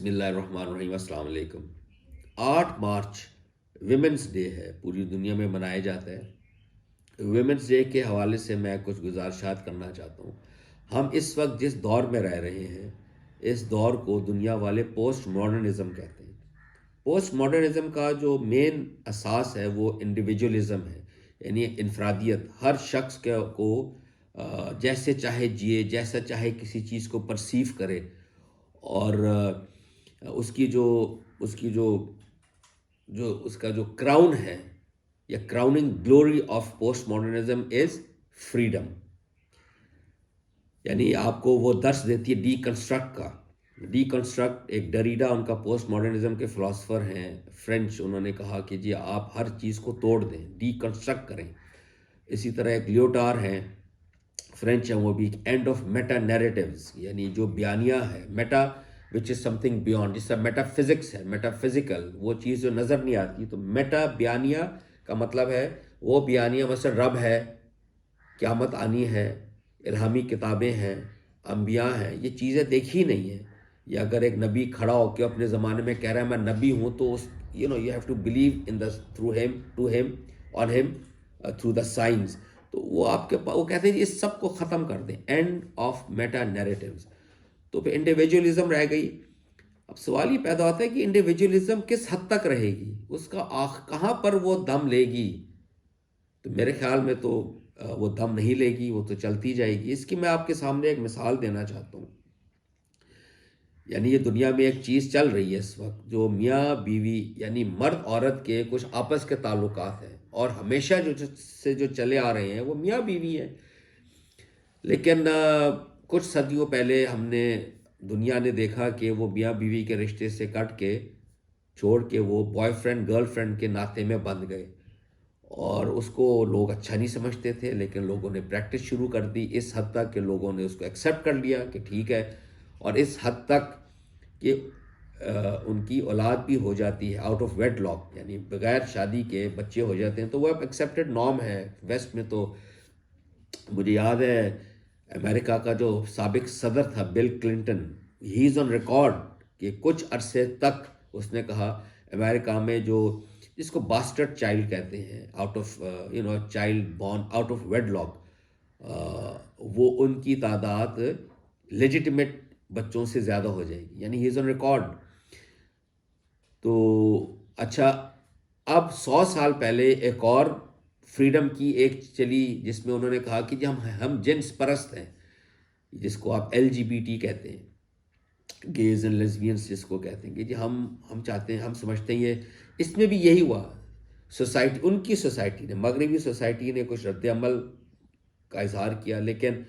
बिस्मिल्लाहिर्रहमानिर्रहीम, अस्सलाम वालेकुम। 8 मार्च विमेंस डे है, पूरी दुनिया में मनाया जाता है। विमेंस डे के हवाले से मैं कुछ गुजारिशात करना चाहता हूँ। हम इस वक्त जिस दौर में रह रहे हैं, इस दौर को दुनिया वाले पोस्ट मॉडर्निज़म कहते हैं। पोस्ट मॉडर्निज़म का जो मेन असास है वो इंडिविजुअलिज़म है, यानी इनफरादियत। हर शख्स को जैसे चाहे जिए, जैसा चाहे किसी चीज़ को परसीव करे, और उसकी जो उसकी जो जो उसका जो क्राउन है, या crowning glory of post modernism is freedom. यानी आपको वो दर्श देती है डीकंस्ट्रक्ट का। डीकंस्ट्रक्ट एक डरीडा, उनका पोस्ट मॉडर्निज्म के फ़िलासफ़र हैं, फ्रेंच। उन्होंने कहा कि जी आप हर चीज़ को तोड़ दें, डीकंस्ट्रक्ट करें। इसी तरह एक लियोटार हैं, फ्रेंच हैं, वो भी एंड ऑफ मेटा नैरेटिव्स, यानी जो बयानिया है, Meta which is something beyond. जिसका मेटाफिजिक्स है, मेटाफिजिकल, वो चीज़ जो नज़र नहीं आती। तो मेटा बयानिया का मतलब है वो बयानिया, मसलन रब है, क़यामत आनी है, इल्हामी किताबें हैं, अम्बिया हैं, ये चीज़ें देखी नहीं हैं। या अगर एक नबी खड़ा होकर अपने ज़माने में कह रहा है मैं नबी हूँ, तो उस you have to believe in the through him, to him, on him, through the science. तो वो वो कहते हैं इस सब को ख़त्म कर दें, एंड ऑफ मेटा नैरेटिव्स। तो फिर इंडिविजुअलिज्म रह गई। अब सवाल ये पैदा होता है कि इंडिविजुअलिज्म किस हद तक रहेगी, उसका कहाँ पर वो दम लेगी। तो मेरे ख्याल में तो वो दम नहीं लेगी, वो तो चलती जाएगी। इसकी मैं आपके सामने एक मिसाल देना चाहता हूँ। यानी ये दुनिया में एक चीज़ चल रही है इस वक्त, जो मियाँ बीवी यानी मर्द औरत के कुछ आपस के ताल्लुकात हैं, और हमेशा जो चले आ रहे हैं वो मियाँ बीवी हैं। लेकिन कुछ सदियों पहले हमने दुनिया ने देखा कि वो मियाँ बीवी के रिश्ते से कट के, छोड़ के, वो बॉयफ्रेंड गर्लफ्रेंड के नाते में बंध गए। और उसको लोग अच्छा नहीं समझते थे, लेकिन लोगों ने प्रैक्टिस शुरू कर दी इस हद तक कि लोगों ने उसको एक्सेप्ट कर लिया कि ठीक है। और इस हद तक कि उनकी औलाद भी हो जाती है आउट ऑफ वेडलॉक, यानी बगैर शादी के बच्चे हो जाते हैं। तो वो अब एक्सेप्टेड नॉर्म है वेस्ट में। तो मुझे याद है अमेरिका का जो साबिक सदर था bill Clinton, he is on record कि कुछ अरसे तक उसने कहा अमेरिका में जो जिसको बास्टर्ड चाइल्ड कहते हैं, out of child born out of wedlock, वो उनकी तादाद लेजिटिमेट बच्चों से ज़्यादा हो जाएगी, यानी ही इज़ ऑन रिकॉर्ड। तो अच्छा, अब 100 साल पहले एक और फ्रीडम की एक चली, जिसमें उन्होंने कहा कि जी हम जिन्स परस्त हैं, जिसको आप LGBT कहते हैं, गेज एंड लेस्बियंस जिसको कहते हैं, कि जी हम चाहते हैं, हम समझते हैं ये। इसमें भी यही हुआ। सोसाइटी, उनकी सोसाइटी ने, मगरबी सोसाइटी ने कुछ रद्द अमल का इजहार किया, लेकिन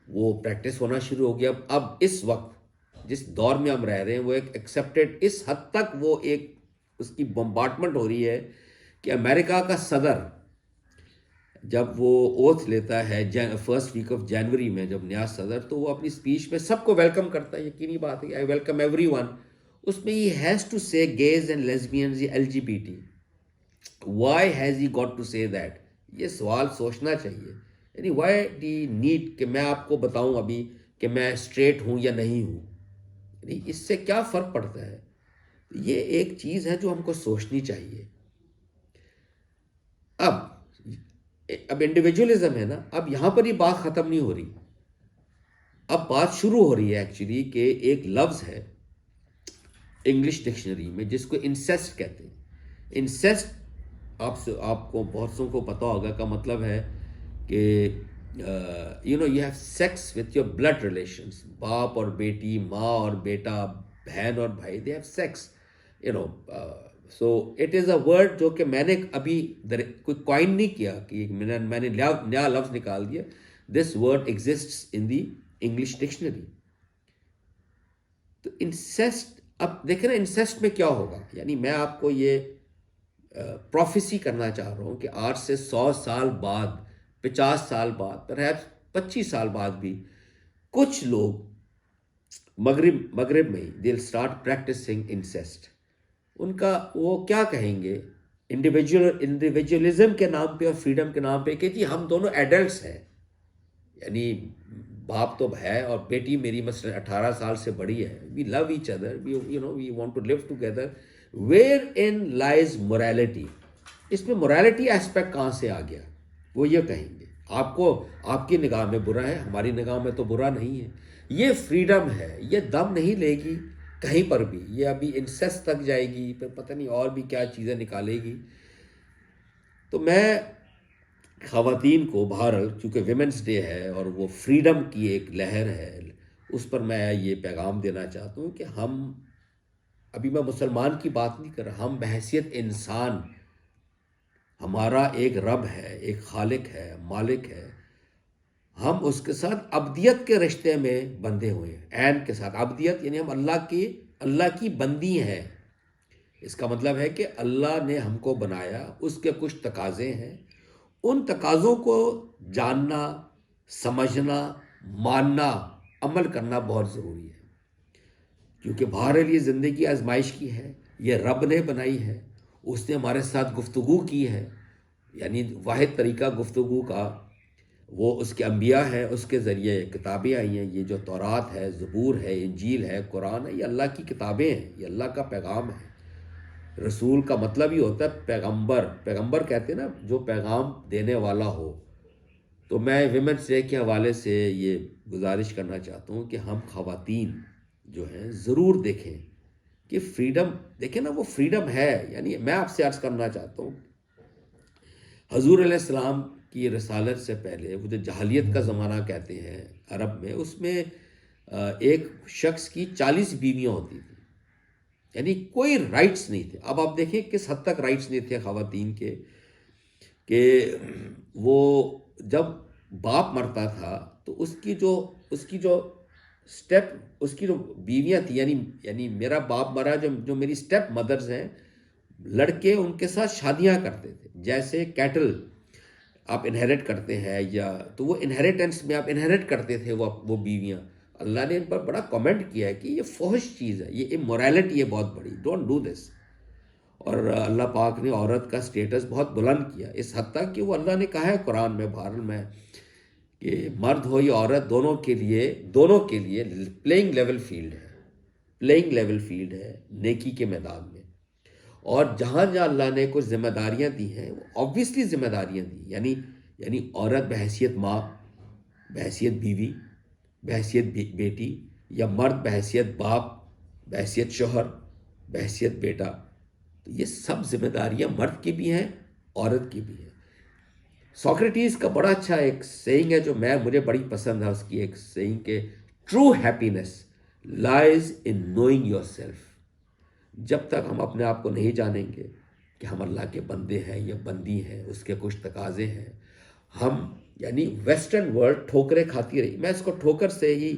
वो प्रैक्टिस होना शुरू हो गया। अब इस वक्त जिस दौर में हम रह रहे हैं वो एक एक्सेप्टेड, इस हद तक वो एक उसकी बम्बार्टमेंट हो रही है कि अमेरिका का सदर जब वो ओथ लेता है फर्स्ट वीक ऑफ जनवरी में, जब नया सदर, तो वो अपनी स्पीच में सबको वेलकम करता है। यकीनी बात है, आई वेलकम एवरीवन। उसमें he has to say gays and lesbians, LGBT। Why has he got to say that? ये सवाल सोचना चाहिए। यानी वाई डी नीड कि मैं आपको बताऊं अभी कि मैं स्ट्रेट हूं या नहीं हूं? यानी इससे क्या फ़र्क पड़ता है? ये एक चीज़ है जो हमको सोचनी चाहिए। अब इंडिविजुअलिज्म है ना, अब यहां पर ही बात ख़त्म नहीं हो रही। अब बात शुरू हो रही है एक्चुअली कि एक लफ्ज़ है इंग्लिश डिक्शनरी में जिसको इंसेस्ट कहते हैं। इंसेस्ट आपको बहुत सौ को पता होगा, का मतलब है कि you have sex with your blood relations. बाप और बेटी, माँ और बेटा, बहन और भाई, they have sex, you know. So it is a word जो कि मैंने अभी कोई कॉइन नहीं किया कि मैंने नया लफ्ज़ निकाल दिया। This word exists in the English dictionary. तो इंसेस्ट, अब देखें ना इंसेस्ट में क्या होगा। यानी मैं आपको ये प्रोफेसी करना चाह रहा हूँ कि आज से 100 साल बाद, 50 साल बाद, परहैप्स 25 साल बाद भी कुछ लोग मगरिब में ही दिल स्टार्ट प्रैक्टिसिंग इंसेस्ट। उनका वो क्या कहेंगे, इंडिविजुअलिज्म के नाम पे और फ्रीडम के नाम पे, कि जी हम दोनों एडल्ट्स हैं। यानी बाप तो है और बेटी मेरी मसलन 18 साल से बड़ी है, we love each other, we want to live together, wherein lies morality. इसमें मोरालिटी एस्पेक्ट कहाँ से आ गया? वो ये कहेंगे आपको, आपकी निगाह में बुरा है, हमारी निगाह में तो बुरा नहीं है। ये फ्रीडम है, ये दम नहीं लेगी कहीं पर भी, ये अभी इंसेस्ट तक जाएगी, फिर पता नहीं और भी क्या चीज़ें निकालेगी। तो मैं ख़वातीन को बहरहाल, चूँकि विमेंस डे है और वो फ्रीडम की एक लहर है, उस पर मैं ये पैगाम देना चाहता हूँ कि हम, अभी मैं मुसलमान की बात नहीं कर रहा, हम बहैसियत इंसान, हमारा एक रब है, एक खालिक है, मालिक है, हम उसके साथ अब्दियत के रिश्ते में बंधे हुए हैं। ऐन के साथ अब्दियत यानी हम अल्लाह की बंदी हैं। इसका मतलब है कि अल्लाह ने हमको बनाया, उसके कुछ तकाज़े हैं, उन तकाज़ों को जानना, समझना, मानना, अमल करना बहुत ज़रूरी है। क्योंकि बहरहाल ये ज़िंदगी आजमाइश की है, ये रब ने बनाई है, उसने हमारे साथ गुफ्तगू की है, यानी वाहिद तरीका गुफ्तगू का वो उसके अंबिया हैं, उसके ज़रिए किताबें आई हैं। ये जो तौरात है, ज़बूर है, इंजील है, कुरान है, ये अल्लाह की किताबें हैं, ये अल्लाह का पैगाम है। रसूल का मतलब ही होता है पैगंबर, पैगंबर कहते हैं ना जो पैगाम देने वाला हो। तो मैं विमेंस डे के हवाले से ये गुजारिश करना चाहता हूँ कि हम ख़वातीन जो हैं ज़रूर देखें कि फ्रीडम, देखें ना वो फ्रीडम है। यानी मैं आपसे अर्ज़ करना चाहता हूँ, हजूर अलैहिस्सलाम की रसालत से पहले वो जो जहालियत का ज़माना कहते हैं अरब में, उसमें एक शख्स की 40 बीवियाँ होती थी, यानी कोई राइट्स नहीं थे। अब आप देखें किस हद तक राइट्स नहीं थे ख़वातीन के, कि वो जब बाप मरता था तो उसकी जो स्टेप, उसकी जो बीवियाँ थी, यानी मेरा बाप मरा, जो मेरी स्टेप मदर्स हैं, लड़के उनके साथ शादियाँ करते थे। जैसे कैटल आप इनहेरिट करते हैं, या तो वो इनहेरिटेंस में आप इनहेरिट करते थे वो बीवियाँ। अल्लाह ने इन पर बड़ा कमेंट किया है कि ये फौहश चीज़ है, ये इमोरलिटी है बहुत बड़ी, डोंट डू दिस। और अल्लाह पाक ने औरत का स्टेटस बहुत बुलंद किया, इस हद तक कि वो अल्लाह ने कहा है कुरान में, बहरहाल में, कि मर्द हो या औरत, दोनों के लिए प्लेइंग लेवल फील्ड है, प्लेइंग लेवल फील्ड है नेकी के मैदान में। और जहाँ जहाँ अल्लाह ने कुछ जिम्मेदारियाँ दी हैं, वो ऑब्वियसली जिम्मेदारियाँ दी, यानी औरत बहैसियत माँ, बहैसियत बीवी, बहैसियत बेटी, या मर्द बहैसियत बाप, बहैसियत शोहर, बहैसियत बेटा। तो ये सब जिम्मेदारियाँ मर्द की भी हैं, औरत की भी हैं। सोक्रेटिस का बड़ा अच्छा एक सेइंग है जो मुझे बड़ी पसंद है, उसकी एक सेइंग के, true happiness lies in knowing your self. जब तक हम अपने आप को नहीं जानेंगे कि हम अल्लाह के बंदे हैं या बंदी हैं, उसके कुछ तकाजे हैं, हम, यानी वेस्टर्न वर्ल्ड ठोकरें खाती रही। मैं इसको ठोकर से ही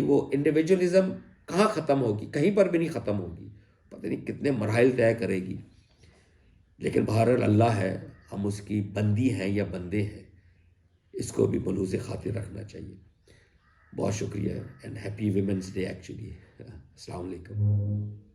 वो इंडिविजुअलिज्म कहाँ ख़त्म होगी, कहीं पर भी नहीं ख़त्म होगी, पता नहीं कितने मराइल तय करेगी। लेकिन बहरहाल अल्लाह है, हम उसकी बंदी हैं या बंदे हैं, इसको भी मलूज़ खातिर रखना चाहिए। बहुत शुक्रिया and happy women's day actually. अस्सलाम वालेकुम।